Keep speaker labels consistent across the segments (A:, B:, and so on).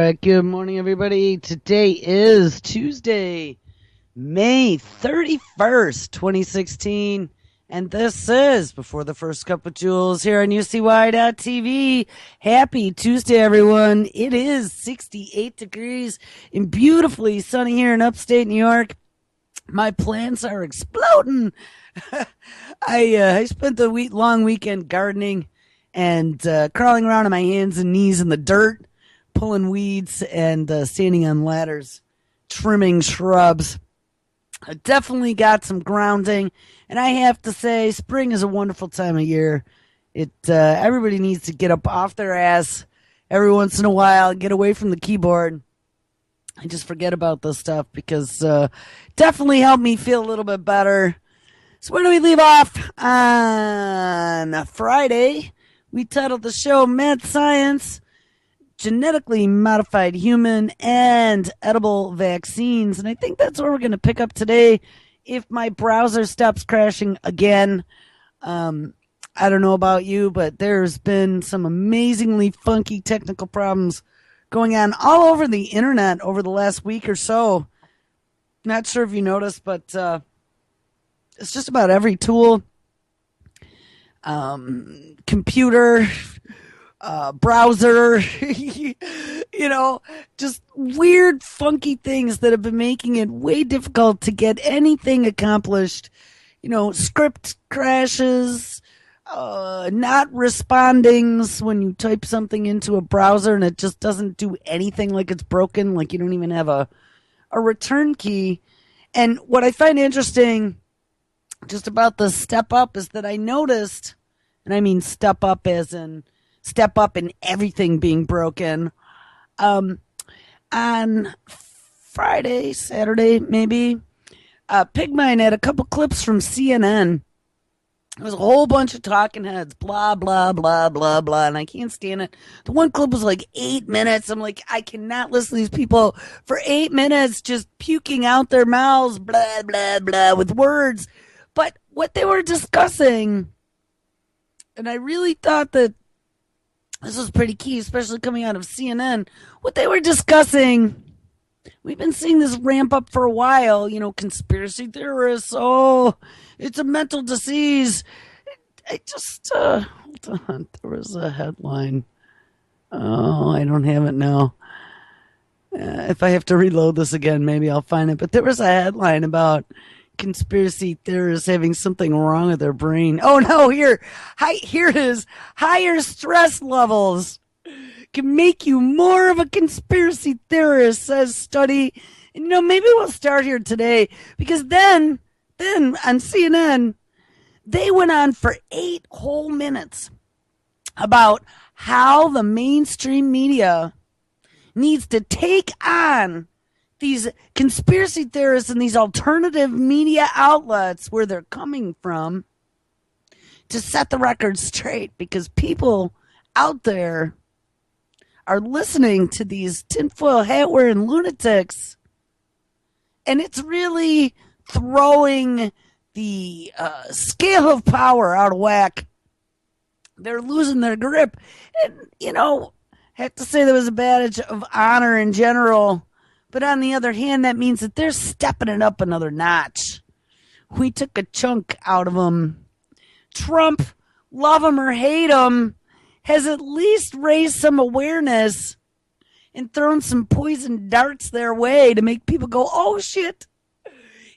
A: right. Good morning, everybody. Today is Tuesday, May 31st, 2016. And this is Before the First Cup of Jules here on UCY.TV. Happy Tuesday, everyone. It is 68 degrees and beautifully sunny here in upstate New York. My plants are exploding. I spent the long weekend gardening and crawling around on my hands and knees in the dirt, pulling weeds and standing on ladders, trimming shrubs. I definitely got some grounding, and I have to say, spring is a wonderful time of year. Everybody needs to get up off their ass every once in a while, get away from the keyboard, and just forget about this stuff because definitely helped me feel a little bit better. So where do we leave off? On Friday, we titled the show Mad Science, Genetically Modified Human and Edible Vaccines. And I think that's where we're going to pick up today if my browser stops crashing again. I don't know about you, but there's been some amazingly funky technical problems going on all over the internet over the last week or so. Not sure if you noticed, but it's just about every tool, computer, browser, just weird, funky things that have been making it way difficult to get anything accomplished. Script crashes, not respondings when you type something into a browser and it just doesn't do anything, like it's broken, like you don't even have a return key. And what I find interesting just about the step up is that I noticed, and I mean step up as in step up in everything being broken. On Friday, Saturday, maybe, Pigmine had a couple clips from CNN. There was a whole bunch of talking heads, blah, blah, blah, blah, blah, and I can't stand it. The one clip was like 8 minutes. I'm like, I cannot listen to these people for 8 minutes just puking out their mouths, blah, blah, blah, with words. But what they were discussing, and I really thought that this was pretty key, especially coming out of CNN. What they were discussing, we've been seeing this ramp up for a while, conspiracy theorists. Oh, it's a mental disease. I just, hold on, there was a headline. Oh, I don't have it now. If I have to reload this again, maybe I'll find it. But there was a headline about conspiracy theorists having something wrong with their brain. Oh no, here it is. Higher stress levels can make you more of a conspiracy theorist, says study. Maybe we'll start here today, because then on CNN, they went on for 8 whole minutes about how the mainstream media needs to take on these conspiracy theorists and these alternative media outlets, where they're coming from, to set the record straight, because people out there are listening to these tinfoil hat wearing lunatics, and it's really throwing the scale of power out of whack. They're losing their grip. And, I have to say, there was a badge of honor in general. But on the other hand, that means that they're stepping it up another notch. We took a chunk out of them. Trump, love him or hate him, has at least raised some awareness and thrown some poison darts their way to make people go, oh shit,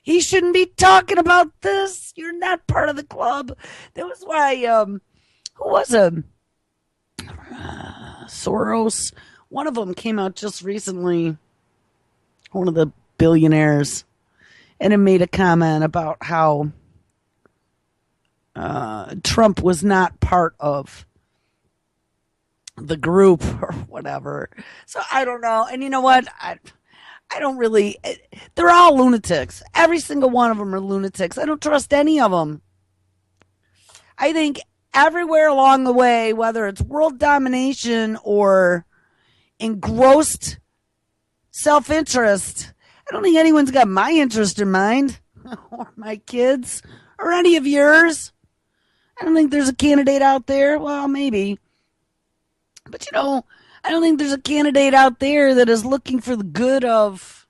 A: he shouldn't be talking about this. You're not part of the club. That was why, who was it? Soros. One of them came out just recently, one of the billionaires, and it made a comment about how Trump was not part of the group or whatever. So I don't know. And you know what? I don't really, they're all lunatics. Every single one of them are lunatics. I don't trust any of them. I think everywhere along the way, whether it's world domination or engrossed self-interest, I don't think anyone's got my interest in mind, or my kids, or any of yours. I don't think there's a candidate out there. Well, maybe. But, I don't think there's a candidate out there that is looking for the good of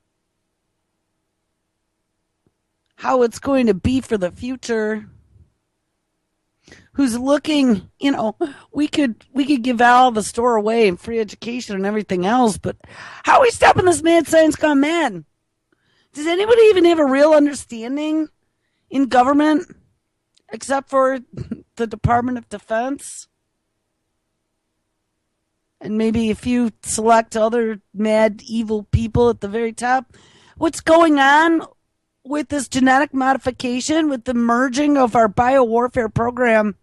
A: how it's going to be for the future. Who's looking, we could give all the store away and free education and everything else, but how are we stopping this mad science gone mad? Does anybody even have a real understanding in government except for the Department of Defense? And maybe a few select other mad, evil people at the very top. What's going on with this genetic modification, with the merging of our biowarfare program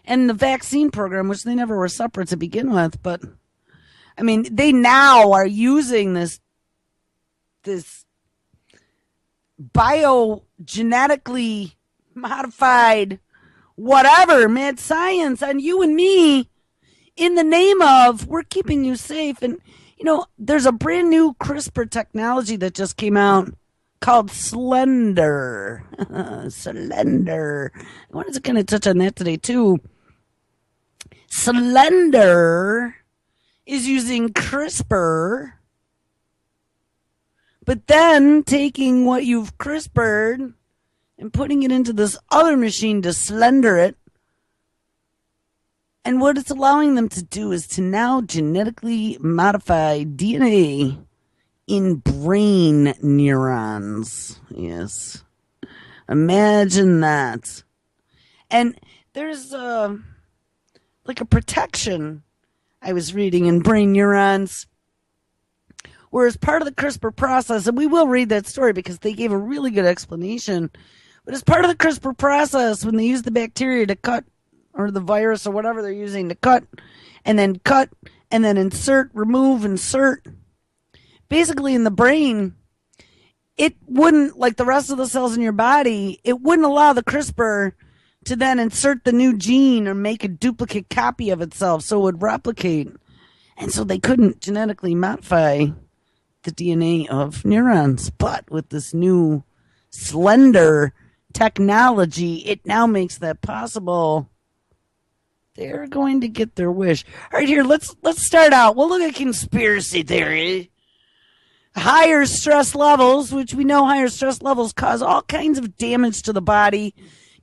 A: and the vaccine program, which they never were separate to begin with. But, I mean, they now are using this biogenetically modified whatever, mad science on you and me in the name of we're keeping you safe. And, there's a brand new CRISPR technology that just came out called Slender. Slender. I wanted to kind of touch on that today, too. Slender is using CRISPR, but then taking what you've CRISPR'd and putting it into this other machine to slender it. And what it's allowing them to do is to now genetically modify DNA in brain neurons. Yes. Imagine that. And there's like a protection I was reading in brain neurons, where as part of the CRISPR process, and we will read that story because they gave a really good explanation, but as part of the CRISPR process, when they use the bacteria to cut, or the virus or whatever they're using to cut, and then insert, remove, insert, basically in the brain, it wouldn't, like the rest of the cells in your body, it wouldn't allow the CRISPR to then insert the new gene or make a duplicate copy of itself so it would replicate. And so they couldn't genetically modify the DNA of neurons. But with this new slender technology, it now makes that possible. They're going to get their wish. All right, here, let's start out. We'll look at conspiracy theory. Higher stress levels, which we know higher stress levels cause all kinds of damage to the body,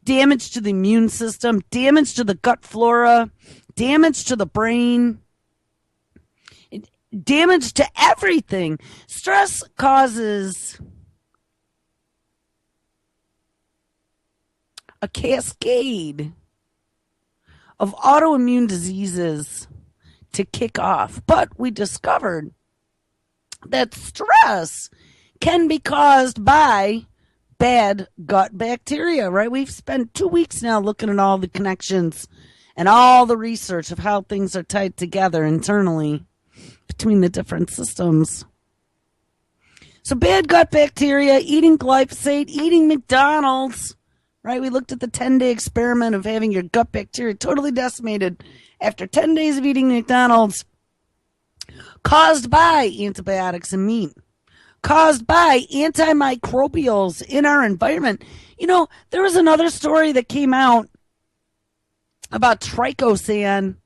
A: damage to the immune system, damage to the gut flora, damage to the brain, damage to everything. Stress causes a cascade of autoimmune diseases to kick off. But we discovered that stress can be caused by bad gut bacteria, right? We've spent 2 weeks now looking at all the connections and all the research of how things are tied together internally between the different systems. So bad gut bacteria, eating glyphosate, eating McDonald's, right? We looked at the 10-day experiment of having your gut bacteria totally decimated after 10 days of eating McDonald's, caused by antibiotics and meat, caused by antimicrobials in our environment. There was another story that came out about trichosan,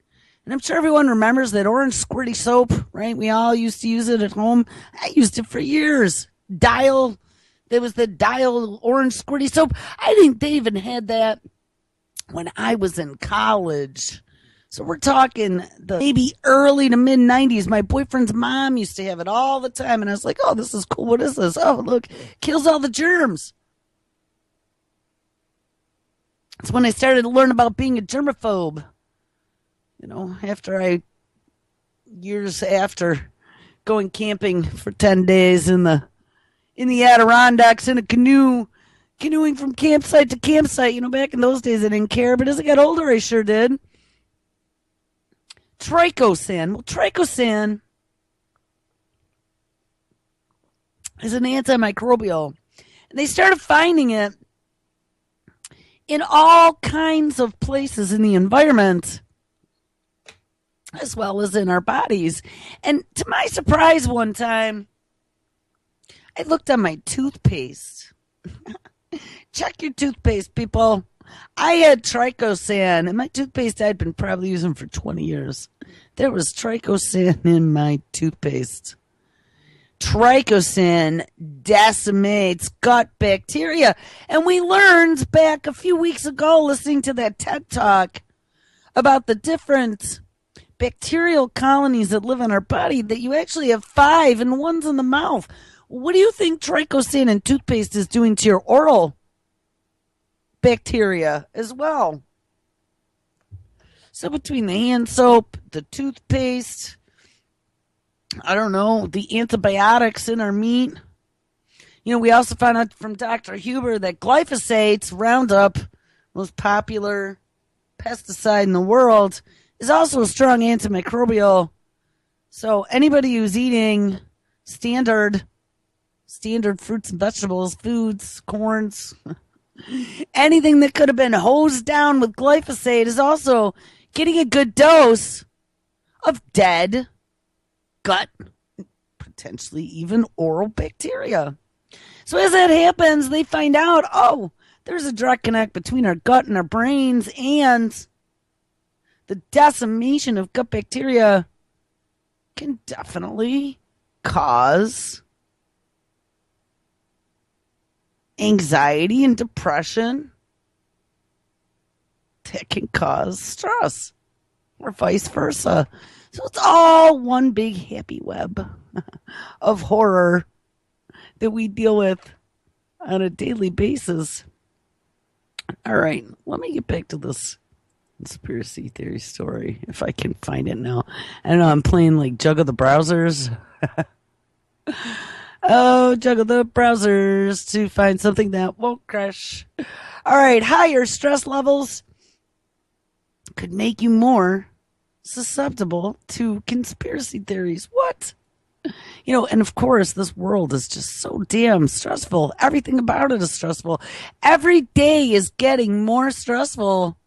A: and I'm sure everyone remembers that orange squirty soap, right? We all used to use it at home. I used it for years. There was the Dial orange squirty soap. I think they even had that when I was in college. So we're talking the maybe early to mid 90s. My boyfriend's mom used to have it all the time. And I was like, oh, this is cool. What is this? Oh, look, kills all the germs. It's when I started to learn about being a germaphobe. Years after going camping for 10 days in the Adirondacks in a canoeing from campsite to campsite. Back in those days I didn't care, but as I got older I sure did. Trichosan. Well, trichosan is an antimicrobial. And they started finding it in all kinds of places in the environment, as well as in our bodies. And to my surprise, one time, I looked on my toothpaste. Check your toothpaste, people. I had trichosan in my toothpaste I'd been probably using for 20 years. There was trichosan in my toothpaste. Trichosan decimates gut bacteria. And we learned back a few weeks ago, listening to that TED Talk, about the different bacterial colonies that live in our body, that you actually have 5 and one's in the mouth. What do you think trichosan in toothpaste is doing to your oral bacteria as well? So between the hand soap, the toothpaste, I don't know, the antibiotics in our meat. We also found out from Dr. Huber that glyphosate, Roundup, most popular pesticide in the world, is also a strong antimicrobial. So anybody who's eating standard fruits and vegetables, foods, corns, anything that could have been hosed down with glyphosate is also getting a good dose of dead gut, potentially even oral bacteria. So as that happens, they find out, there's a direct connect between our gut and our brains, and the decimation of gut bacteria can definitely cause anxiety and depression. That can cause stress, or vice versa. So it's all one big happy web of horror that we deal with on a daily basis. All right, let me get back to this conspiracy theory story, if I can find it now. I don't know, I'm playing like Juggle the Browsers. Juggle the browsers to find something that won't crash. All right, higher stress levels could make you more susceptible to conspiracy theories. What? And of course, this world is just so damn stressful. Everything about it is stressful. Every day is getting more stressful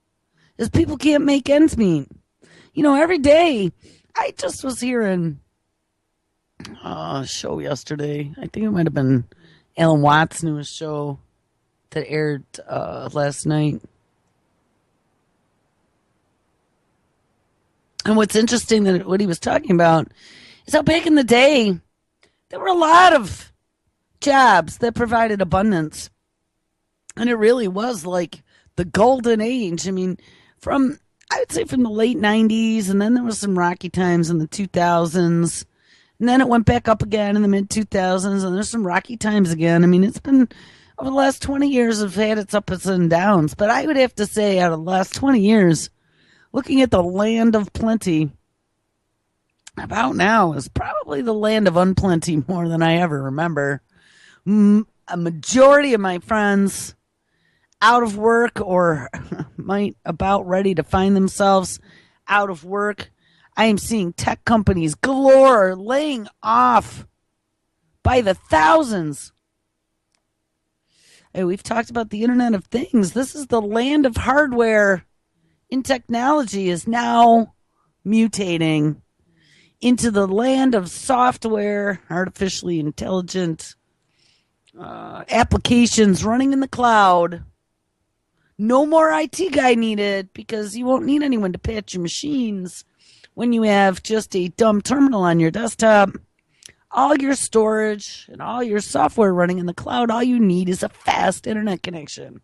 A: as people can't make ends meet. Every day. I just was hearing a show yesterday. I think it might have been Alan Watts' newest show that aired last night. And what's interesting, that what he was talking about is how back in the day, there were a lot of jobs that provided abundance. And it really was like the golden age. I mean, I would say from the late 90s, and then there was some rocky times in the 2000s. And then it went back up again in the mid 2000s, and there's some rocky times again. I mean, it's been over the last 20 years, have had its ups and downs. But I would have to say, out of the last 20 years, looking at the land of plenty, about now is probably the land of unplenty more than I ever remember. A majority of my friends out of work, or might about ready to find themselves out of work. I am seeing tech companies galore laying off by the thousands. Hey, we've talked about the Internet of Things. This is the land of hardware, and technology is now mutating into the land of software, artificially intelligent applications running in the cloud. No more IT guy needed, because you won't need anyone to patch your machines when you have just a dumb terminal on your desktop. All your storage and all your software running in the cloud, all you need is a fast internet connection.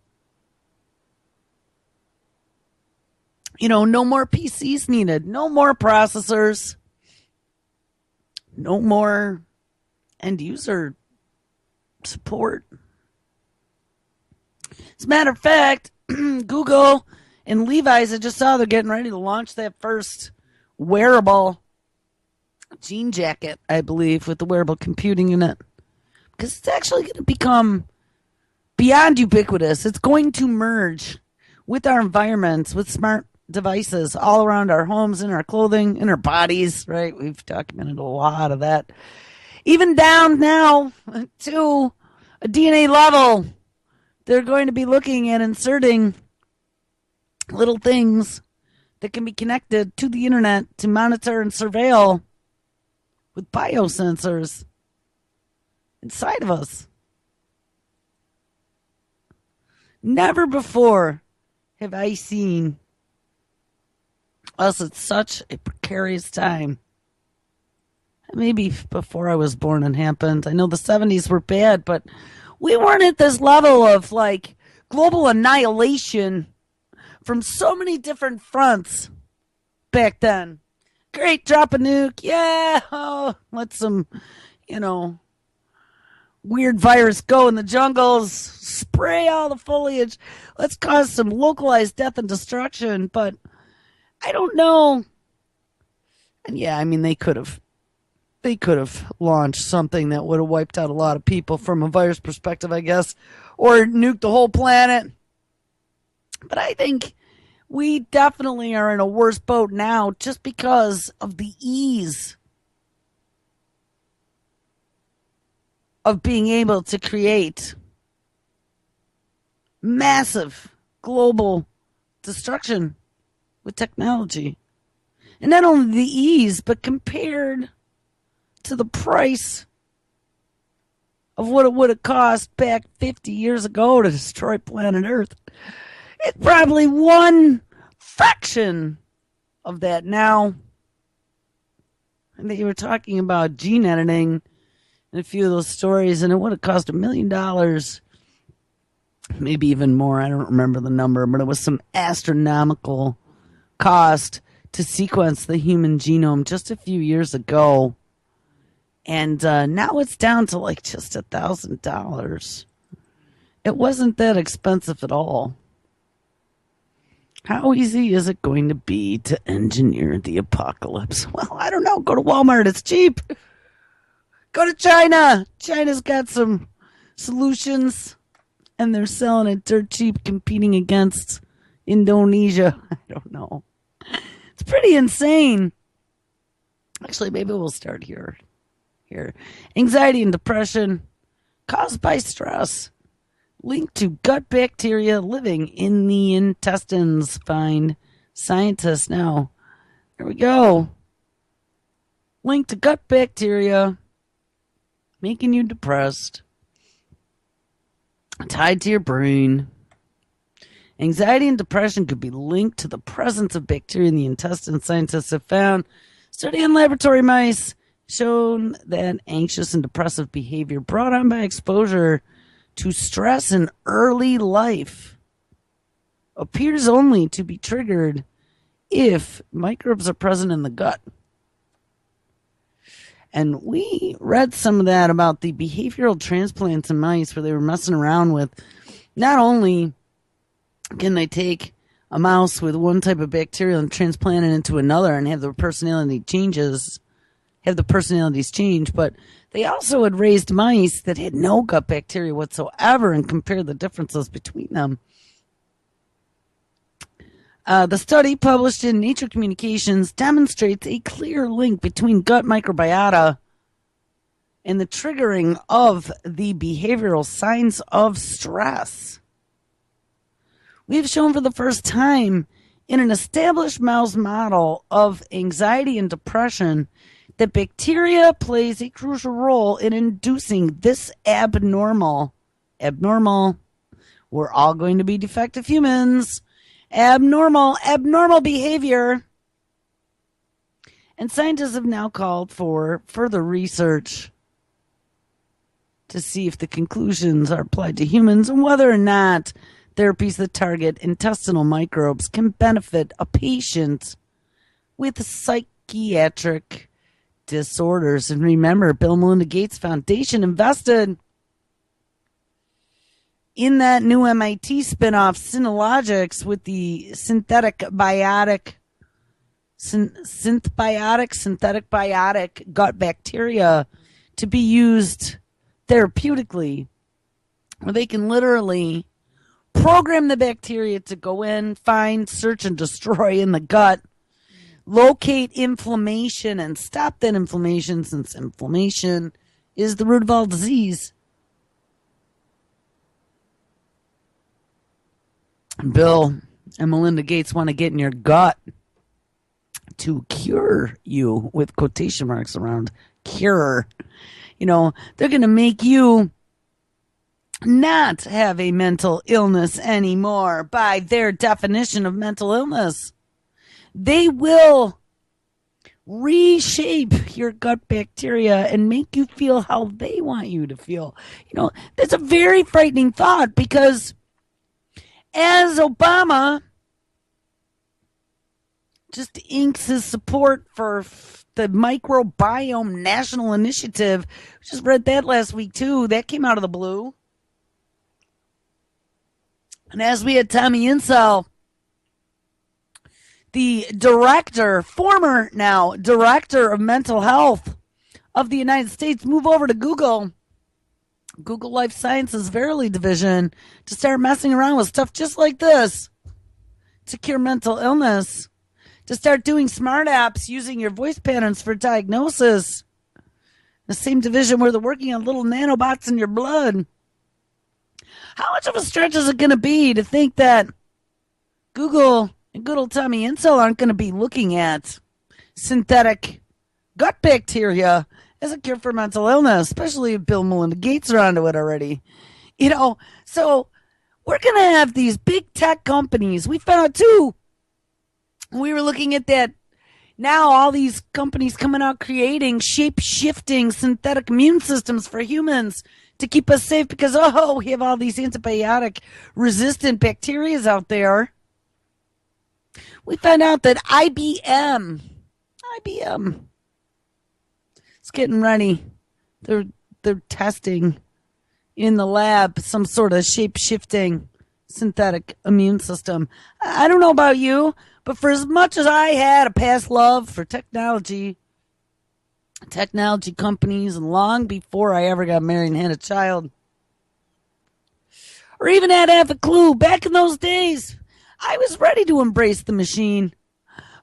A: No more PCs needed, no more processors, no more end user support. As a matter of fact, Google and Levi's, I just saw they're getting ready to launch that first wearable jean jacket, I believe, with the wearable computing in it. Because it's actually going to become beyond ubiquitous. It's going to merge with our environments, with smart devices all around our homes, in our clothing, in our bodies, right? We've documented a lot of that. Even down now to a DNA level, they're going to be looking at inserting little things that can be connected to the internet to monitor and surveil with biosensors inside of us. Never before have I seen us at such a precarious time. Maybe before I was born it happened. I know the 70s were bad, but we weren't at this level of like global annihilation from so many different fronts back then. Great, drop a nuke. Yeah, oh, let some, you know, weird virus go in the jungles, spray all the foliage. Let's cause some localized death and destruction. But I don't know. And yeah, I mean, they could have launched something that would have wiped out a lot of people from a virus perspective, I guess, or nuked the whole planet. But I think we definitely are in a worse boat now just because of the ease of being able to create massive global destruction with technology. And not only the ease, but compared to the price of what it would have cost back 50 years ago to destroy planet Earth, it's probably one fraction of that now. And that you were talking about gene editing in a few of those stories, and it would have cost $1 million, maybe even more. I don't remember the number, but it was some astronomical cost to sequence the human genome just a few years ago. And now it's down to like just $1,000. It wasn't that expensive at all. How easy is it going to be to engineer the apocalypse? Well, I don't know. Go to Walmart. It's cheap. Go to China. China's got some solutions, and they're selling it dirt cheap, competing against Indonesia. I don't know. It's pretty insane. Actually, maybe we'll start here. Anxiety and depression caused by stress linked to gut bacteria living in the intestines, find scientists now. There we go. Linked to gut bacteria making you depressed, tied to your brain. Anxiety and depression could be linked to the presence of bacteria in the intestine. Scientists have found, study in laboratory mice, shown that anxious and depressive behavior brought on by exposure to stress in early life appears only to be triggered if microbes are present in the gut. And we read some of that about the behavioral transplants in mice where they were messing around with not only can they take a mouse with one type of bacteria and transplant it into another and have the personalities change, but they also had raised mice that had no gut bacteria whatsoever and compared the differences between them. The study published in Nature Communications demonstrates a clear link between gut microbiota and the triggering of the behavioral signs of stress. We have shown for the first time in an established mouse model of anxiety and depression that bacteria plays a crucial role in inducing this abnormal, we're all going to be defective humans, abnormal behavior. And scientists have now called for further research to see if the conclusions are applied to humans and whether or not therapies that target intestinal microbes can benefit a patient with psychiatric disorders. And remember, Bill and Melinda Gates Foundation invested in that new MIT spinoff, Synologics, with the synthetic biotic gut bacteria to be used therapeutically, where they can literally program the bacteria to go in, find, search, and destroy in the gut, locate inflammation and stop that inflammation, since inflammation is the root of all disease. Bill and Melinda Gates want to get in your gut to cure you, with quotation marks around cure. You know, they're going to make you not have a mental illness anymore by their definition of mental illness. They will reshape your gut bacteria and make you feel how they want you to feel. That's a very frightening thought, because as Obama just inks his support for the Microbiome National Initiative, just read that last week too. That came out of the blue. And as we had Tommy Insel, the former now director of mental health of the United States, move over to Google Life Sciences Verily Division, to start messing around with stuff just like this to cure mental illness, to start doing smart apps using your voice patterns for diagnosis. The same division where they're working on little nanobots in your blood. How much of a stretch is it going to be to think that Google and good old Tommy Insel aren't going to be looking at synthetic gut bacteria as a cure for mental illness, especially if Bill and Melinda Gates are onto it already? So we're going to have these big tech companies. We found out too, we were looking at that. Now all these companies coming out creating shape-shifting synthetic immune systems for humans to keep us safe, because, we have all these antibiotic-resistant bacteria out there. We found out that IBM is getting ready. They're testing in the lab some sort of shape-shifting synthetic immune system. I don't know about you, but for as much as I had a past love for technology companies, and long before I ever got married and had a child, or even had half a clue, back in those days, I was ready to embrace the machine.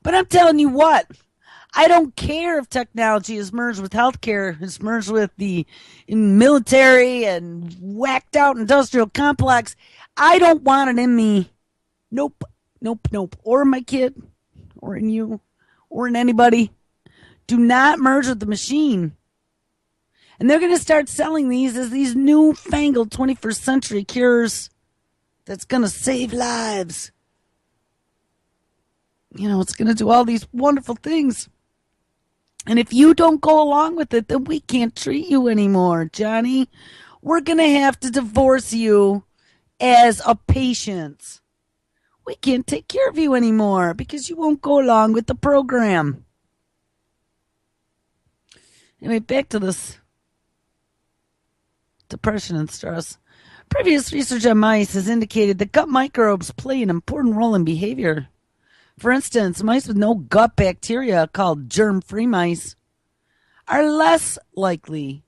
A: But I'm telling you what, I don't care if technology is merged with healthcare, it's merged with the military and whacked out industrial complex. I don't want it in me. Nope. Or in my kid, or in you, or in anybody. Do not merge with the machine. And they're going to start selling these as these newfangled 21st century cures that's going to save lives. It's going to do all these wonderful things. And if you don't go along with it, then we can't treat you anymore, Johnny. We're going to have to divorce you as a patient. We can't take care of you anymore because you won't go along with the program. Anyway, back to this depression and stress. Previous research on mice has indicated that gut microbes play an important role in behavior. For instance, mice with no gut bacteria, called germ-free mice, are less likely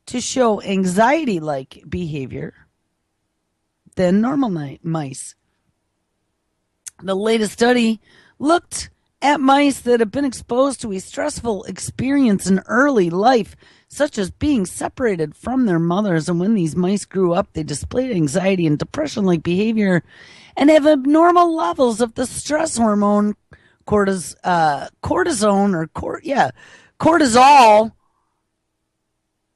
A: to show anxiety-like behavior than normal mice. The latest study looked at mice that have been exposed to a stressful experience in early life, such as being separated from their mothers. And when these mice grew up, they displayed anxiety and depression-like behavior and have abnormal levels of the stress hormone cortisol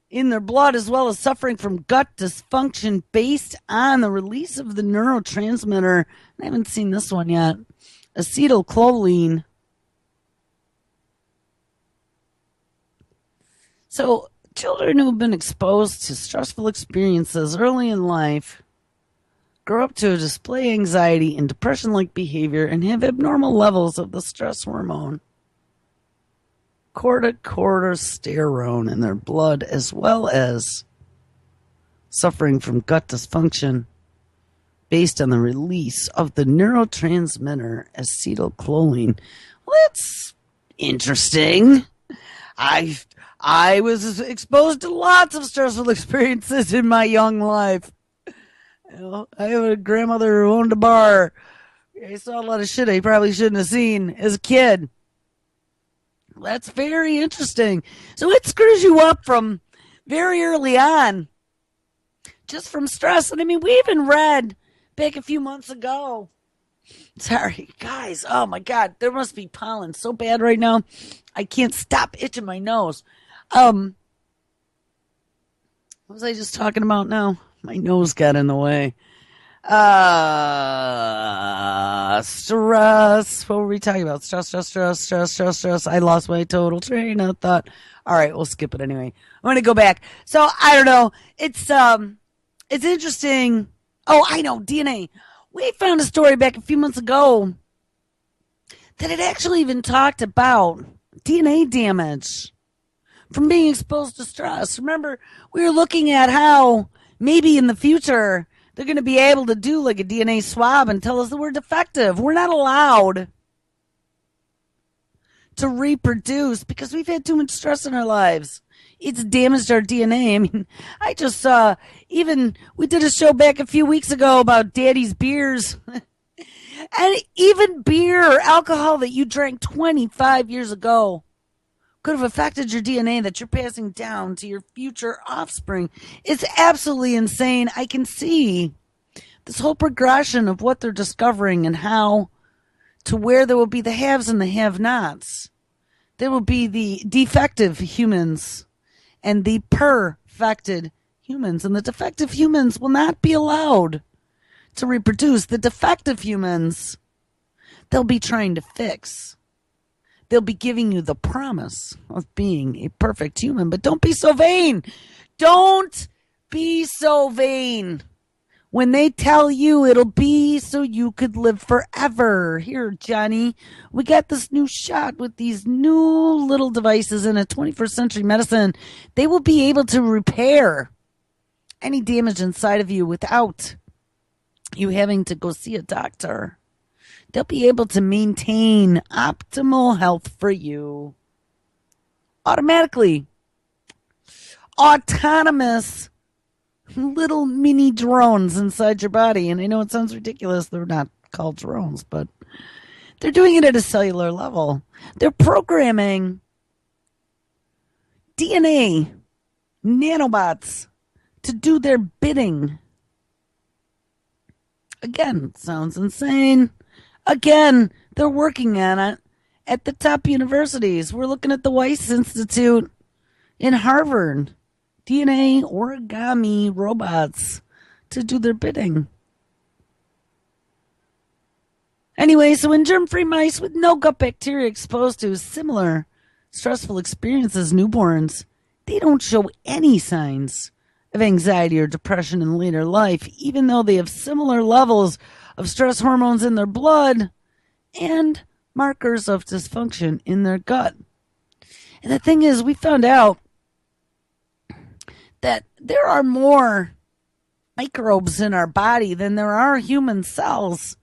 A: in their blood, as well as suffering from gut dysfunction based on the release of the neurotransmitter. I haven't seen this one yet. Acetylcholine. So children who have been exposed to stressful experiences early in life grow up to display anxiety and depression-like behavior and have abnormal levels of the stress hormone corticosterone in their blood, as well as suffering from gut dysfunction based on the release of the neurotransmitter acetylcholine. Well, that's interesting. I was exposed to lots of stressful experiences in my young life. I have a grandmother who owned a bar. I saw a lot of shit I probably shouldn't have seen as a kid. That's very interesting. So it screws you up from very early on, just from stress. And we even read back a few months ago. Sorry, guys. Oh my God, there must be pollen so bad right now. I can't stop itching my nose. What was I just talking about now? My nose got in the way. Stress. What were we talking about? Stress. I lost my total train of thought. All right, we'll skip it anyway. I'm gonna go back. So I don't know. It's interesting. Oh, I know DNA. We found a story back a few months ago that it actually even talked about DNA damage from being exposed to stress. Remember, we were looking at how maybe in the future they're going to be able to do like a DNA swab and tell us that we're defective. We're not allowed to reproduce because we've had too much stress in our lives. It's damaged our DNA. I mean, I just saw, even, we did a show back a few weeks ago about daddy's beers. And even beer or alcohol that you drank 25 years ago could have affected your DNA that you're passing down to your future offspring. It's absolutely insane. I can see this whole progression of what they're discovering and how to where there will be the haves and the have-nots. There will be the defective humans and the perfected humans. And the defective humans will not be allowed to reproduce. The defective humans, they'll be trying to fix. They'll be giving you the promise of being a perfect human. But don't be so vain. Don't be so vain. When they tell you it'll be so you could live forever. Here, Johnny, we got this new shot with these new little devices in a 21st century medicine. They will be able to repair any damage inside of you without you having to go see a doctor. They'll be able to maintain optimal health for you automatically. Autonomous little mini drones inside your body. And I know it sounds ridiculous. They're not called drones, but they're doing it at a cellular level. They're programming DNA nanobots to do their bidding. Again, sounds insane. Again, they're working on it at the top universities. We're looking at the Weiss Institute in Harvard. DNA origami robots to do their bidding. Anyway, so in germ-free mice with no gut bacteria exposed to similar stressful experiences as newborns, they don't show any signs of anxiety or depression in later life, even though they have similar levels of stress hormones in their blood and markers of dysfunction in their gut. And the thing is, we found out that there are more microbes in our body than there are human cells.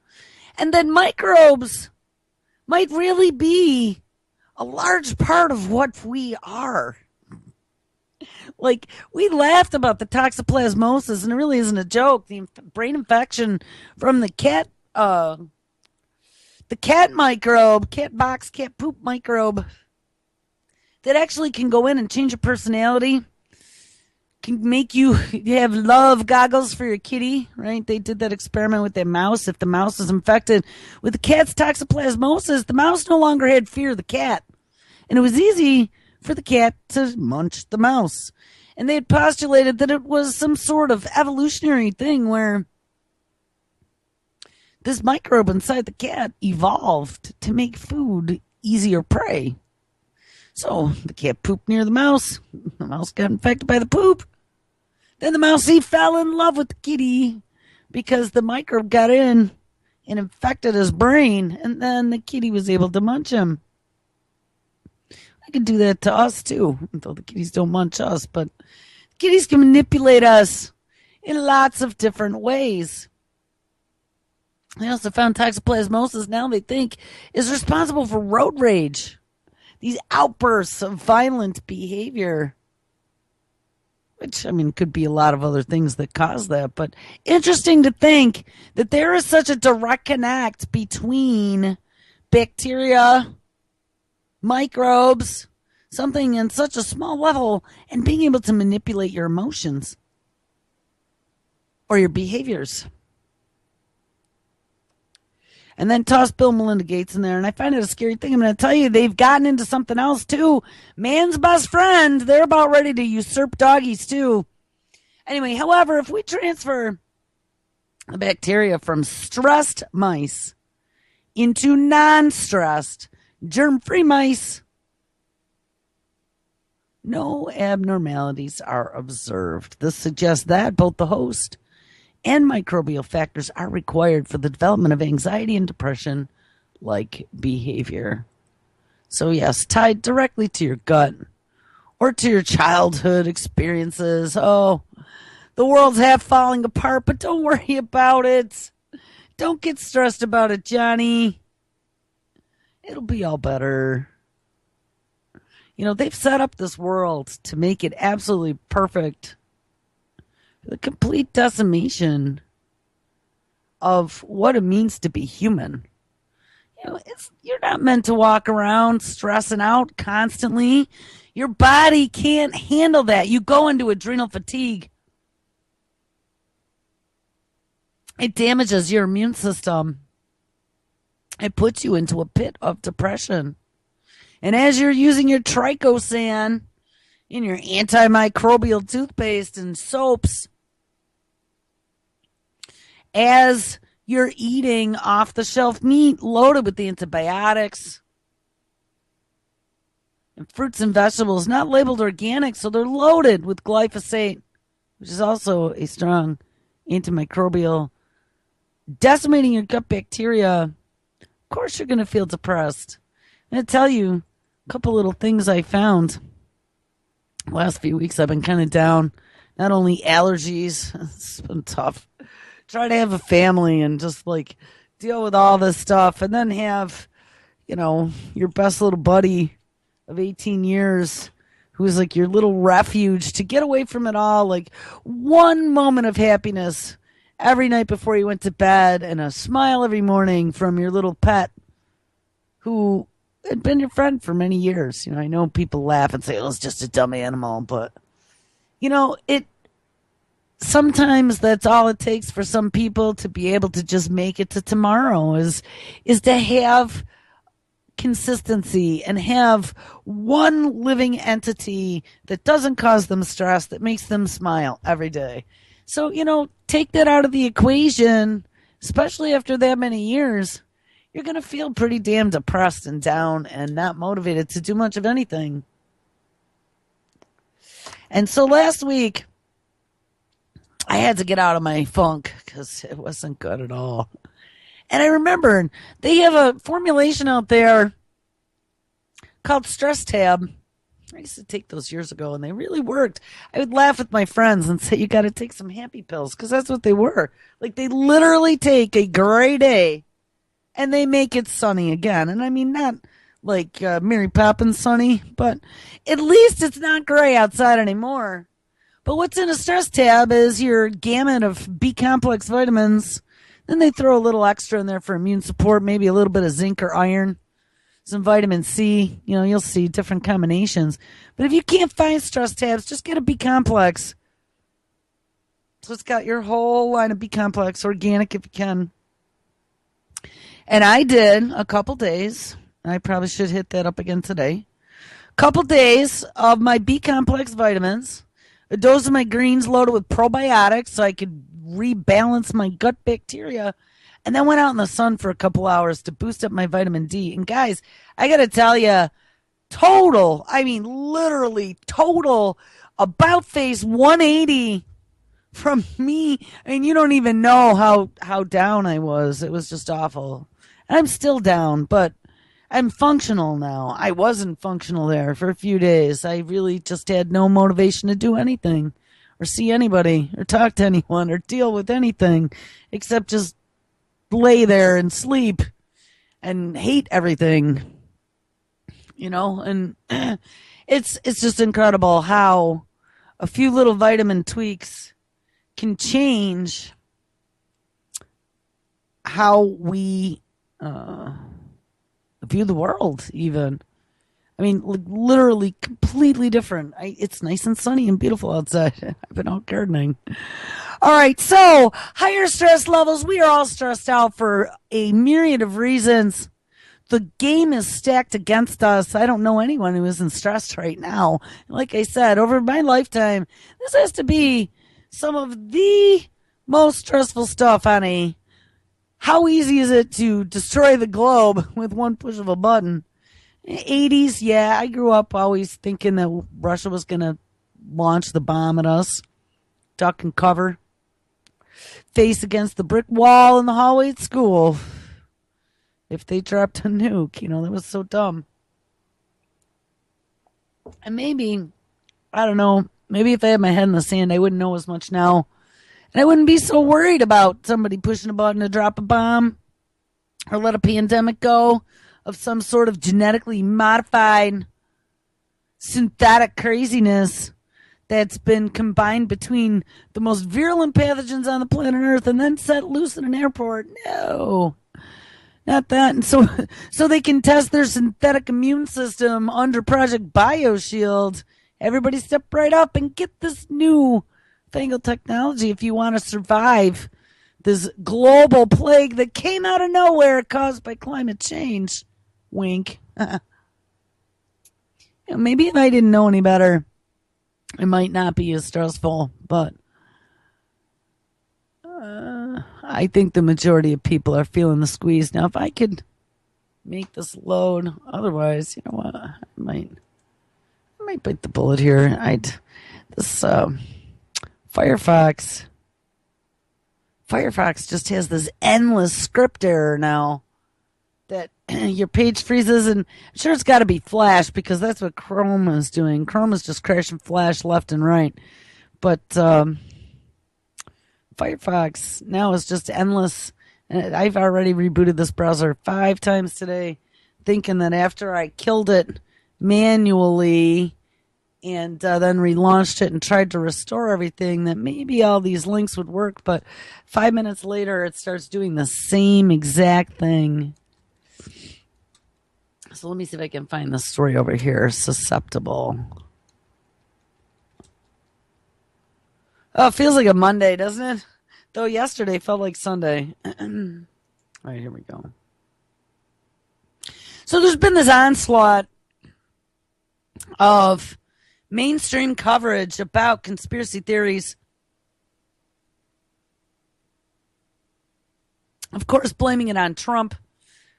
A: And that microbes might really be a large part of what we are. Like, we laughed about the toxoplasmosis, and it really isn't a joke. The brain infection from the cat microbe, cat box, cat poop microbe, that actually can go in and change your personality, can make you have love goggles for your kitty, right? They did that experiment with their mouse. If the mouse is infected with the cat's toxoplasmosis, the mouse no longer had fear of the cat. And it was easy for the cat to munch the mouse. And they had postulated that it was some sort of evolutionary thing where this microbe inside the cat evolved to make food easier prey. So the cat pooped near the mouse got infected by the poop. Then the mouse, he fell in love with the kitty because the microbe got in and infected his brain, and then the kitty was able to munch him. I can do that to us too, though the kitties don't munch us, but kitties can manipulate us in lots of different ways. They also found toxoplasmosis, now they think, is responsible for road rage. These outbursts of violent behavior, which, I mean, could be a lot of other things that cause that. But interesting to think that there is such a direct connect between bacteria, microbes, something in such a small level, and being able to manipulate your emotions or your behaviors. And then toss Bill and Melinda Gates in there. And I find it a scary thing. I'm going to tell you, they've gotten into something else, too. Man's best friend. They're about ready to usurp doggies, too. Anyway, however, if we transfer the bacteria from stressed mice into non-stressed, germ-free mice, no abnormalities are observed. This suggests that both the host and microbial factors are required for the development of anxiety and depression like behavior. So yes, tied directly to your gut or to your childhood experiences. Oh, the world's half falling apart, but don't worry about it. Don't get stressed about it, Johnny. It'll be all better. You know, they've set up this world to make it absolutely perfect. The complete decimation of what it means to be human. You know, you're not meant to walk around stressing out constantly. Your body can't handle that. You go into adrenal fatigue. It damages your immune system. It puts you into a pit of depression. And as you're using your trichosan in your antimicrobial toothpaste and soaps, as you're eating off-the-shelf meat loaded with the antibiotics and fruits and vegetables not labeled organic, so they're loaded with glyphosate, which is also a strong antimicrobial, decimating your gut bacteria. Of course you're going to feel depressed. I'm going to tell you a couple little things I found. The last few weeks I've been kind of down. Not only allergies, it's been tough. Try to have a family and just like deal with all this stuff, and then have, you know, your best little buddy of 18 years who's like your little refuge to get away from it all. Like one moment of happiness every night before you went to bed, and a smile every morning from your little pet who had been your friend for many years. You know, I know people laugh and say, oh, it's just a dumb animal, but you know, sometimes that's all it takes for some people to be able to just make it to tomorrow is to have consistency and have one living entity that doesn't cause them stress, that makes them smile every day. So, you know, take that out of the equation, especially after that many years. You're going to feel pretty damn depressed and down and not motivated to do much of anything. And so last week, I had to get out of my funk because it wasn't good at all. And I remembered they have a formulation out there called Stress Tab. I used to take those years ago, and they really worked. I would laugh with my friends and say, you got to take some happy pills, because that's what they were. Like, they literally take a gray day, and they make it sunny again. And I mean, not like Mary Poppins sunny, but at least it's not gray outside anymore. But what's in a Stress Tab is your gamut of B-complex vitamins. Then they throw a little extra in there for immune support, maybe a little bit of zinc or iron, some vitamin C. You know, you'll see different combinations. But if you can't find Stress Tabs, just get a B-complex. So it's got your whole line of B-complex, organic if you can. And I did a couple days. I probably should hit that up again today. Couple days of my B-complex vitamins. A dose of my greens loaded with probiotics so I could rebalance my gut bacteria, and then went out in the sun for a couple hours to boost up my vitamin D. And guys, I got to tell you, total, I mean literally total, about face 180 from me. I mean, you don't even know how down I was. It was just awful. And I'm still down, but I'm functional now. I wasn't functional there for a few days. I really just had no motivation to do anything or see anybody or talk to anyone or deal with anything except just lay there and sleep and hate everything. You know, and it's just incredible how a few little vitamin tweaks can change how we view the world, even. I mean, literally completely different. It's nice and sunny and beautiful outside. I've been out gardening. All right, so higher stress levels. We are all stressed out for a myriad of reasons. The game is stacked against us. I don't know anyone who isn't stressed right now. Like I said, over my lifetime, this has to be some of the most stressful stuff, honey. How easy is it to destroy the globe with one push of a button? 80s, yeah, I grew up always thinking that Russia was going to launch the bomb at us. Duck and cover. Face against the brick wall in the hallway at school. If they dropped a nuke, that was so dumb. And maybe, I don't know, maybe if I had my head in the sand, I wouldn't know as much now. And I wouldn't be so worried about somebody pushing a button to drop a bomb or let a pandemic go of some sort of genetically modified synthetic craziness that's been combined between the most virulent pathogens on the planet Earth and then set loose in an airport. No, not that. And so they can test their synthetic immune system under Project BioShield. Everybody step right up and get this new fangled technology if you want to survive this global plague that came out of nowhere caused by climate change. Wink. Maybe if I didn't know any better, it might not be as stressful, but I think the majority of people are feeling the squeeze. Now, if I could make this load, otherwise, you know what, I might bite the bullet here. Firefox just has this endless script error now that your page freezes, and I'm sure it's got to be Flash because that's what Chrome is doing. Chrome is just crashing Flash left and right. But Firefox now is just endless. I've already rebooted this browser 5 times today, thinking that after I killed it manually and then relaunched it and tried to restore everything, that maybe all these links would work. But 5 minutes later, it starts doing the same exact thing. So let me see if I can find the story over here. Susceptible. Oh, it feels like a Monday, doesn't it? Though yesterday felt like Sunday. All right, here we go. So there's been this onslaught of mainstream coverage about conspiracy theories. Of course, blaming it on Trump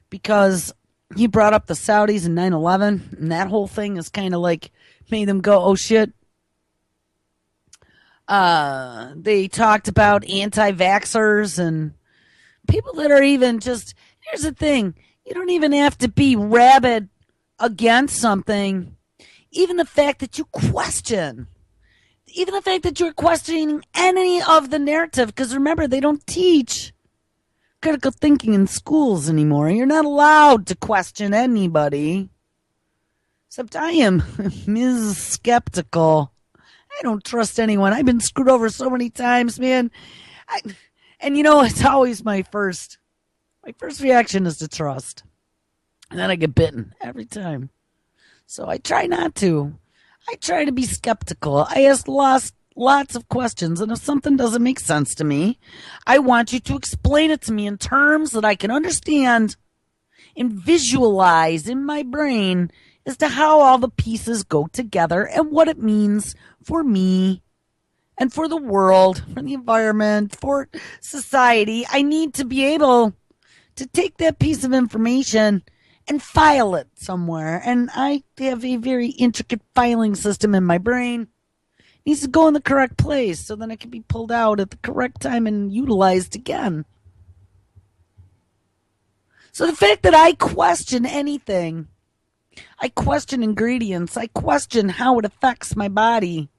A: because he brought up the Saudis in 9/11, and that whole thing is kind of like made them go, oh shit. They talked about anti-vaxxers and people that are even just, here's the thing, you don't even have to be rabid against something. Even the fact that you question, even the fact that you're questioning any of the narrative, because remember, they don't teach critical thinking in schools anymore. You're not allowed to question anybody. Except I am Ms. Skeptical. I don't trust anyone. I've been screwed over so many times, man. It's always my first reaction is to trust. And then I get bitten every time. So I try not to. I try to be skeptical. I ask lots of questions, and if something doesn't make sense to me, I want you to explain it to me in terms that I can understand and visualize in my brain as to how all the pieces go together and what it means for me and for the world, for the environment, for society. I need to be able to take that piece of information and file it somewhere. And I have a very intricate filing system in my brain. It needs to go in the correct place so then it can be pulled out at the correct time and utilized again. So the fact that I question anything, I question ingredients, I question how it affects my body,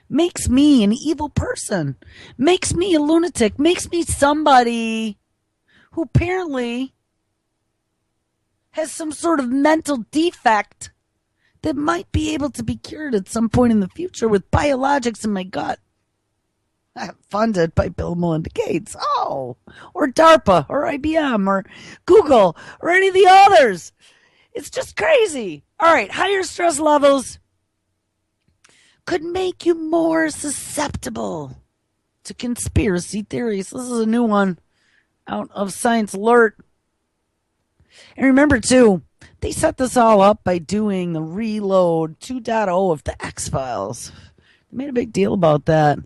A: makes me an evil person, makes me a lunatic, makes me somebody who apparently has some sort of mental defect that might be able to be cured at some point in the future with biologics in my gut. Funded by Bill and Melinda Gates. Oh, or DARPA, or IBM, or Google, or any of the others. It's just crazy. All right, higher stress levels could make you more susceptible to conspiracy theories. This is a new one out of Science Alert. And remember, too, they set this all up by doing the Reload 2.0 of the X-Files. They made a big deal about that.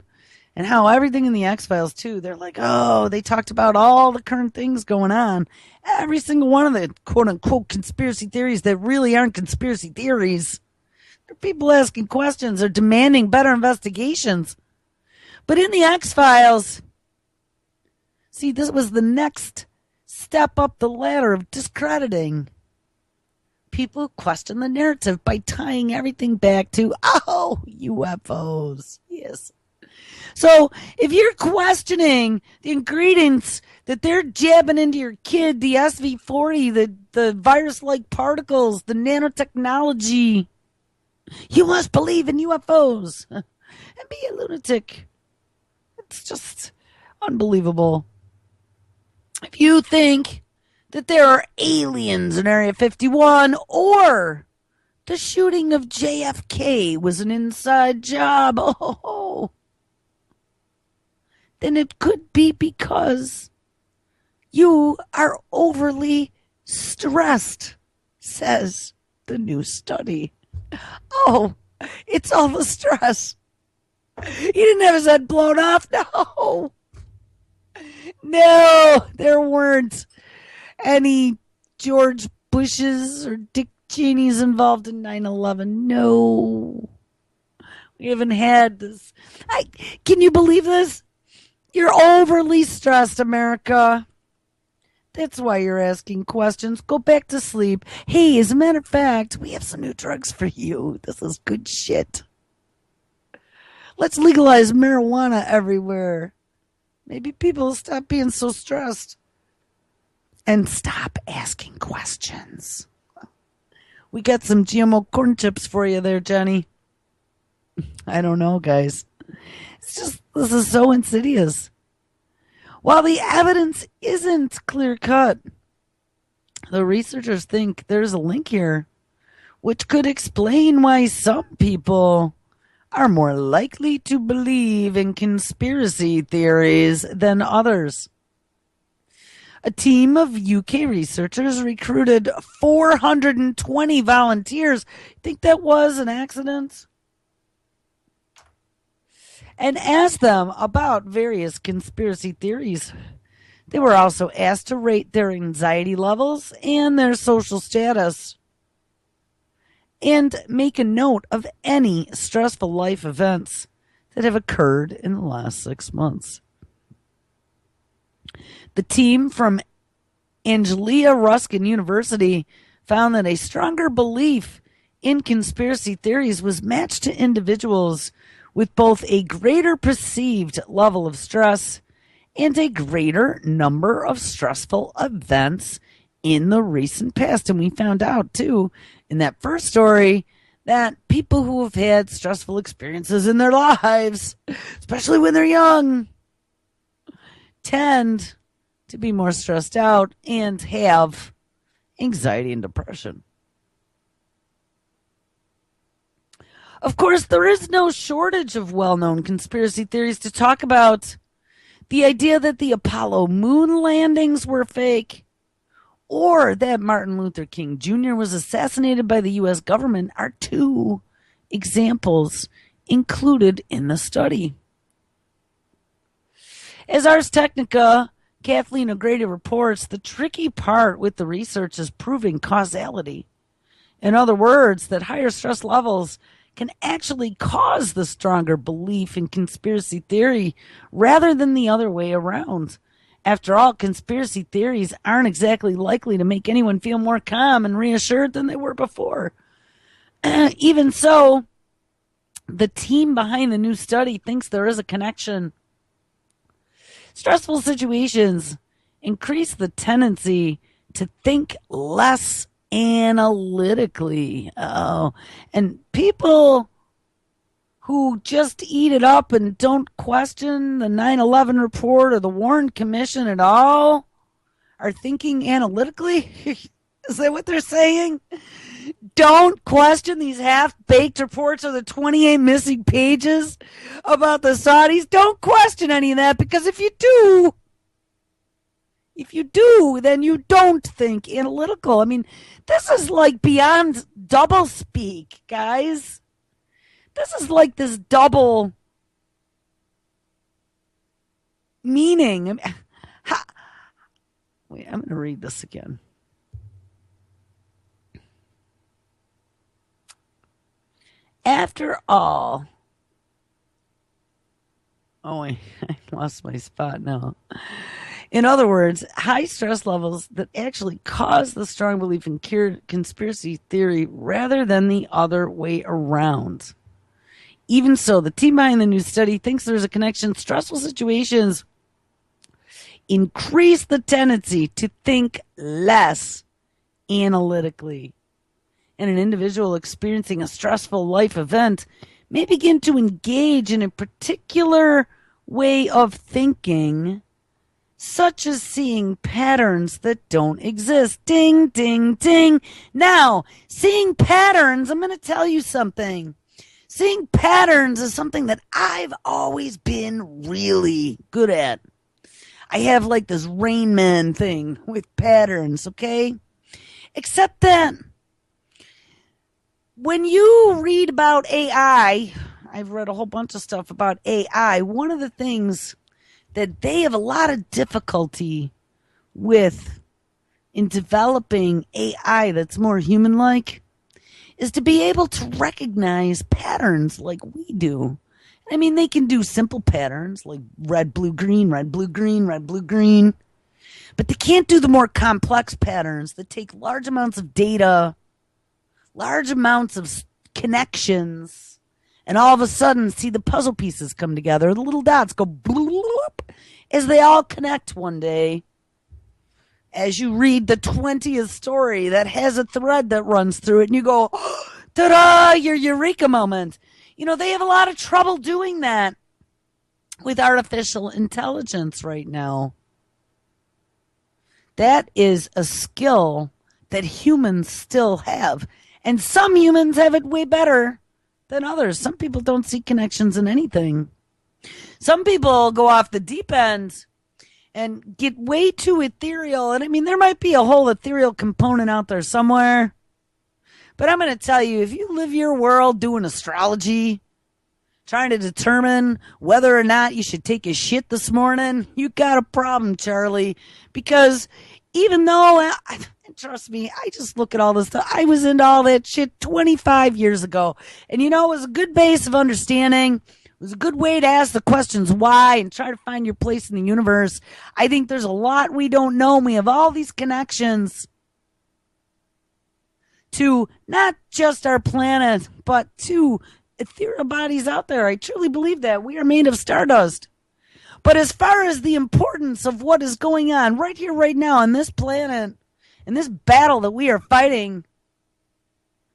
A: And how everything in the X-Files, too, they're like, oh, they talked about all the current things going on. Every single one of the quote-unquote conspiracy theories that really aren't conspiracy theories. They're people asking questions or demanding better investigations. But in the X-Files, see, this was the next step up the ladder of discrediting. People question the narrative by tying everything back to, oh, UFOs. Yes. So if you're questioning the ingredients that they're jabbing into your kid, the SV40, the virus-like particles, the nanotechnology, you must believe in UFOs and be a lunatic. It's just unbelievable. If you think that there are aliens in Area 51 or the shooting of JFK was an inside job, then it could be because you are overly stressed, says the new study. Oh, it's all the stress. He didn't have his head blown off. No, there weren't any George Bushes or Dick Cheney's involved in 9/11. No. We haven't had this. Can you believe this? You're overly stressed, America. That's why you're asking questions. Go back to sleep. Hey, as a matter of fact, we have some new drugs for you. This is good shit. Let's legalize marijuana everywhere. Maybe people will stop being so stressed and stop asking questions. We got some GMO corn chips for you there, Johnny. I don't know, guys. It's just, this is so insidious. While the evidence isn't clear-cut, the researchers think there's a link here, which could explain why some people are more likely to believe in conspiracy theories than others. A team of UK researchers recruited 420 volunteers. Think that was an accident? And asked them about various conspiracy theories. They were also asked to rate their anxiety levels and their social status, and make a note of any stressful life events that have occurred in the last 6 months. The team from Angelia Ruskin University found that a stronger belief in conspiracy theories was matched to individuals with both a greater perceived level of stress and a greater number of stressful events in the recent past. And we found out, too, in that first story, that people who have had stressful experiences in their lives, especially when they're young, tend to be more stressed out and have anxiety and depression. Of course, there is no shortage of well-known conspiracy theories to talk about. The idea that the Apollo moon landings were fake, or that Martin Luther King Jr. was assassinated by the U.S. government, are two examples included in the study. As Ars Technica, Kathleen O'Grady reports, the tricky part with the research is proving causality. In other words, that higher stress levels can actually cause the stronger belief in conspiracy theory rather than the other way around. After all, conspiracy theories aren't exactly likely to make anyone feel more calm and reassured than they were before. Even so, the team behind the new study thinks there is a connection. Stressful situations increase the tendency to think less analytically. And people who just eat it up and don't question the 9/11 report or the Warren Commission at all are thinking analytically. Is that what they're saying? Don't question these half-baked reports or the 28 missing pages about the Saudis. Don't question any of that, because if you do, then you don't think analytical. I mean, this is like beyond double speak, guys. This is like this double meaning. Wait, I'm going to read this again. After all, I lost my spot now. In other words, high stress levels that actually cause the strong belief in conspiracy theory rather than the other way around. Even so, the team behind the new study thinks there's a connection. Stressful situations increase the tendency to think less analytically. And an individual experiencing a stressful life event may begin to engage in a particular way of thinking, such as seeing patterns that don't exist. Ding, ding, ding. Now, seeing patterns, I'm going to tell you something. Seeing patterns is something that I've always been really good at. I have like this Rain Man thing with patterns, okay? Except that when you read about AI, I've read a whole bunch of stuff about AI. One of the things that they have a lot of difficulty with in developing AI that's more human-like is to be able to recognize patterns like we do. I mean, they can do simple patterns like red, blue, green, red, blue, green, red, blue, green. But they can't do the more complex patterns that take large amounts of data, large amounts of connections, and all of a sudden see the puzzle pieces come together. The little dots go bloop as they all connect one day. As you read the 20th story that has a thread that runs through it, and you go, oh, ta-da, your eureka moment. You know, they have a lot of trouble doing that with artificial intelligence right now. That is a skill that humans still have. And some humans have it way better than others. Some people don't see connections in anything. Some people go off the deep end and get way too ethereal. And I mean, there might be a whole ethereal component out there somewhere. But I'm going to tell you, if you live your world doing astrology, trying to determine whether or not you should take a shit this morning, you got a problem, Charlie. Because even though, trust me, I just look at all this stuff. I was into all that shit 25 years ago. And you know, it was a good base of understanding. It was a good way to ask the questions why and try to find your place in the universe. I think there's a lot we don't know. And we have all these connections to not just our planet, but to ethereal bodies out there. I truly believe that. We are made of stardust. But as far as the importance of what is going on right here, right now on this planet, in this battle that we are fighting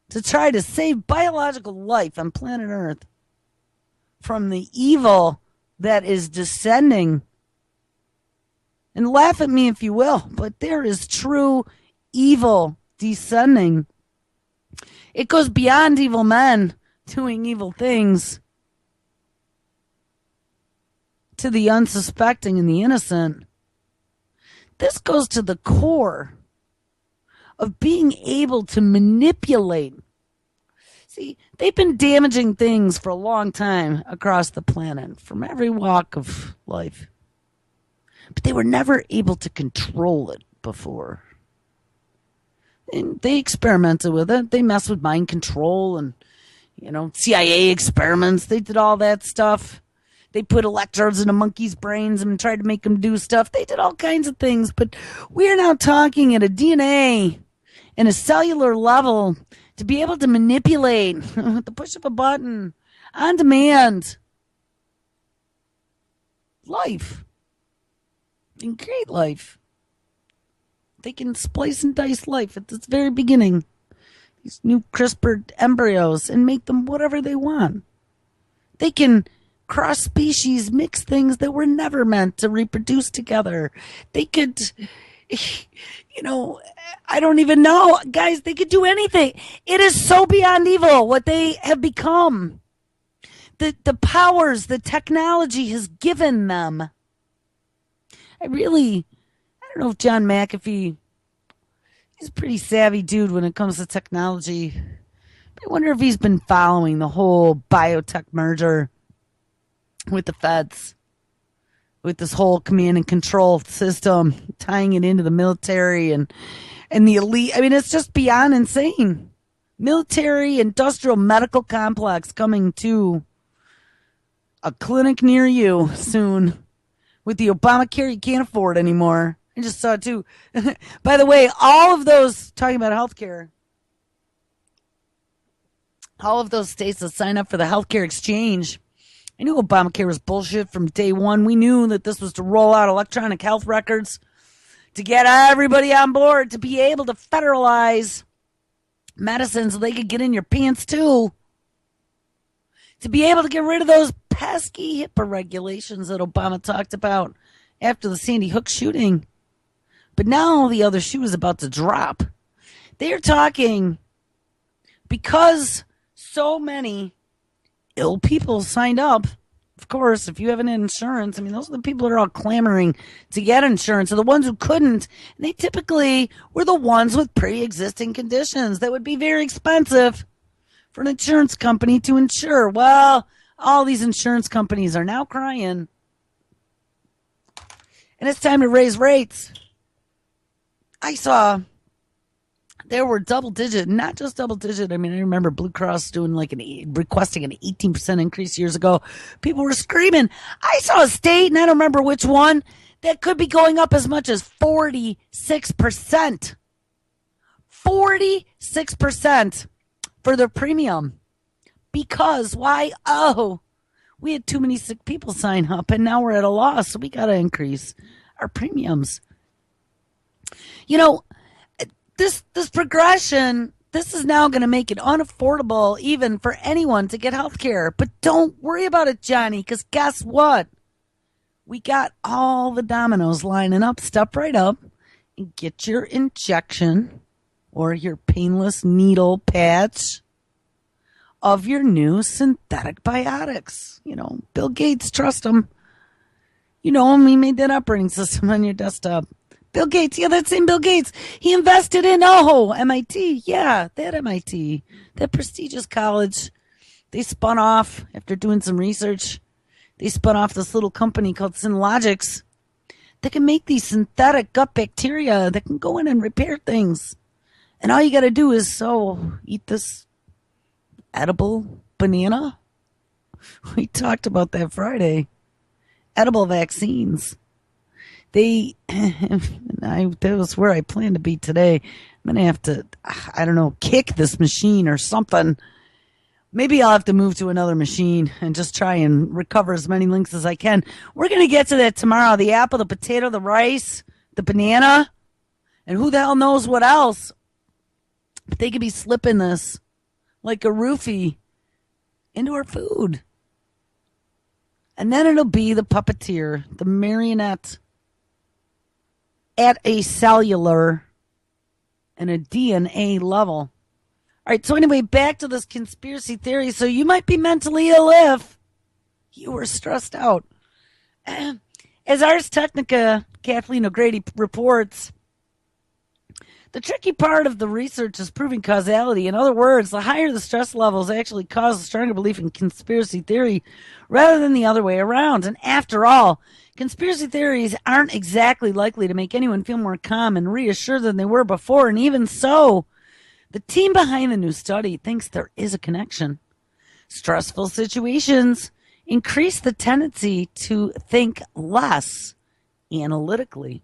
A: to try to save biological life on planet Earth from the evil that is descending. And laugh at me if you will, but there is true evil descending. It goes beyond evil men doing evil things to the unsuspecting and the innocent. This goes to the core of being able to manipulate. See, they've been damaging things for a long time across the planet, from every walk of life. But they were never able to control it before. And they experimented with it. They messed with mind control and, CIA experiments. They did all that stuff. They put electrodes into monkeys' brains and tried to make them do stuff. They did all kinds of things. But we're now talking at a DNA and a cellular level to be able to manipulate with the push of a button on demand life and create life. They can splice and dice life at its very beginning. These new CRISPR embryos and make them whatever they want. They can cross species, mix things that were never meant to reproduce together. They could, I don't even know. Guys, they could do anything. It is so beyond evil what they have become. The powers the technology has given them. I don't know if John McAfee, he's a pretty savvy dude when it comes to technology. I wonder if he's been following the whole biotech merger with the feds. with this whole command and control system, tying it into the military and the elite. I mean, it's just beyond insane. Military industrial medical complex coming to a clinic near you soon with the Obamacare you can't afford anymore. I just saw it too. By the way, all of those, talking about healthcare, all of those states that sign up for the healthcare exchange, I knew Obamacare was bullshit from day one. We knew that this was to roll out electronic health records to get everybody on board to be able to federalize medicine so they could get in your pants too. To be able to get rid of those pesky HIPAA regulations that Obama talked about after the Sandy Hook shooting. But now the other shoe is about to drop. They are talking because so many ill people signed up. Of course, if you haven't had insurance, I mean, those are the people that are all clamoring to get insurance. So the ones who couldn't, they typically were the ones with pre-existing conditions that would be very expensive for an insurance company to insure. Well, all these insurance companies are now crying. And it's time to raise rates. I saw there were double digit, not just double digit. I mean, I remember Blue Cross doing requesting an 18% increase years ago. People were screaming. I saw a state, and I don't remember which one, that could be going up as much as 46%. 46% for their premium. Because why? Oh, we had too many sick people sign up, and now we're at a loss, so we got to increase our premiums. You know, this progression, this is now going to make it unaffordable even for anyone to get health care. But don't worry about it, Johnny, because guess what? We got all the dominoes lining up. Step right up and get your injection or your painless needle patch of your new synthetic biotics. You know, Bill Gates, trust him. You know him, he made that operating system on your desktop. Bill Gates, yeah, that same Bill Gates. He invested in, MIT. Yeah, that MIT. That prestigious college. They spun off, after doing some research, they spun off this little company called Synlogics that can make these synthetic gut bacteria that can go in and repair things. And all you got to do is, eat this edible banana. We talked about that Friday. Edible vaccines. That was where I plan to be today. I'm going to have to, kick this machine or something. Maybe I'll have to move to another machine and just try and recover as many links as I can. We're going to get to that tomorrow. The apple, the potato, the rice, the banana, and who the hell knows what else. But they could be slipping this like a roofie into our food. And then it'll be the puppeteer, the marionette, at a cellular and a DNA level. All right, so anyway, back to this conspiracy theory. So you might be mentally ill if you were stressed out. As Ars Technica, Kathleen O'Grady reports, the tricky part of the research is proving causality. In other words, the higher the stress levels actually cause a stronger belief in conspiracy theory rather than the other way around. And after all, conspiracy theories aren't exactly likely to make anyone feel more calm and reassured than they were before. And even so, the team behind the new study thinks there is a connection. Stressful situations increase the tendency to think less analytically.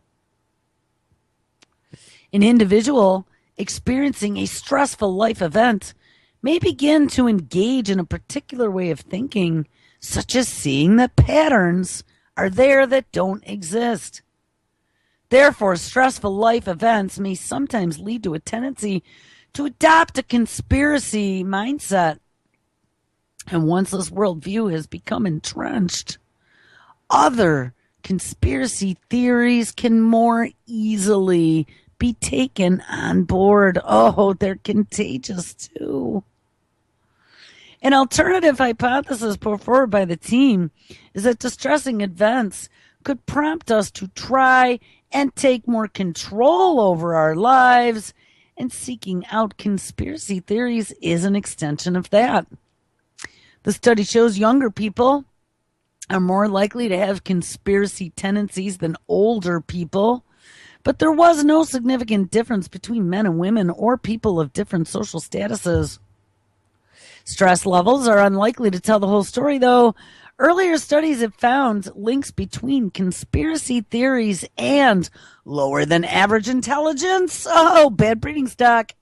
A: An individual experiencing a stressful life event may begin to engage in a particular way of thinking, such as seeing that patterns are there that don't exist. Therefore, stressful life events may sometimes lead to a tendency to adopt a conspiracy mindset. And once this worldview has become entrenched, other conspiracy theories can more easily be taken on board. Oh, they're contagious too. An alternative hypothesis put forward by the team is that distressing events could prompt us to try and take more control over our lives, and seeking out conspiracy theories is an extension of that. The study shows younger people are more likely to have conspiracy tendencies than older people. But there was no significant difference between men and women or people of different social statuses. Stress levels are unlikely to tell the whole story, though. Earlier studies have found links between conspiracy theories and lower than average intelligence. Oh, bad breeding stock.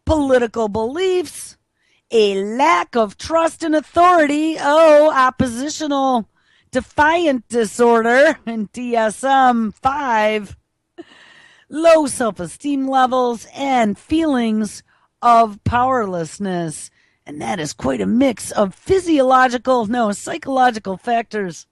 A: Political beliefs. A lack of trust and authority. Oh, oppositional defiant disorder in DSM 5. Low self-esteem levels and feelings of powerlessness. And that is quite a mix of psychological factors.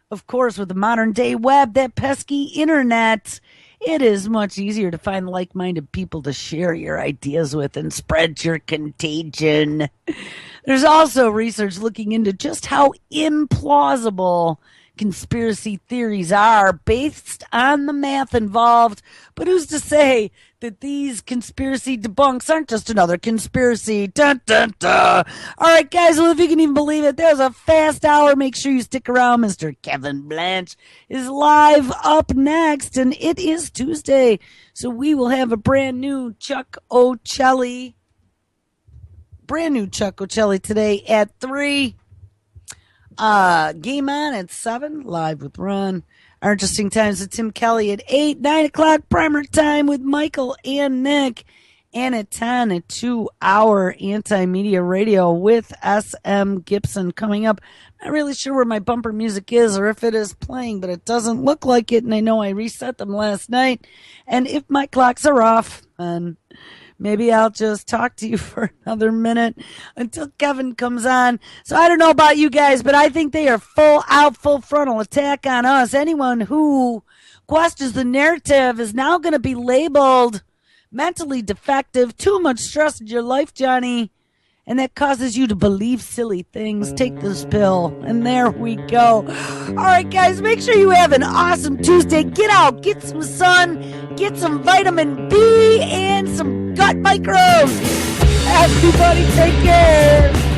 A: Of course, with the modern day web, that pesky internet, it is much easier to find like-minded people to share your ideas with and spread your contagion. There's also research looking into just how implausible conspiracy theories are based on the math involved. But who's to say that these conspiracy debunks aren't just another conspiracy? Dun, dun, dun. All right, guys, well, if you can even believe it, there's a fast hour. Make sure you stick around. Mr. Kevin Blanche is live up next, and it is Tuesday, so we will have a brand new Chuck O'Celli today at 3. Game on at 7, live with Ron. Our interesting times with Tim Kelly at 8, 9 o'clock primer time with Michael and Nick, and at 10, a 2-hour anti-media radio with SM Gibson coming up. Not really sure where my bumper music is or if it is playing, but it doesn't look like it, and I know I reset them last night. And if my clocks are off, then maybe I'll just talk to you for another minute until Kevin comes on. So I don't know about you guys, but I think they are full frontal attack on us. Anyone who questions the narrative is now going to be labeled mentally defective, too much stress in your life, Johnny, and that causes you to believe silly things. Take this pill, and there we go. All right, guys, make sure you have an awesome Tuesday. Get out, get some sun, get some vitamin B, and some gut microbes. Everybody take care.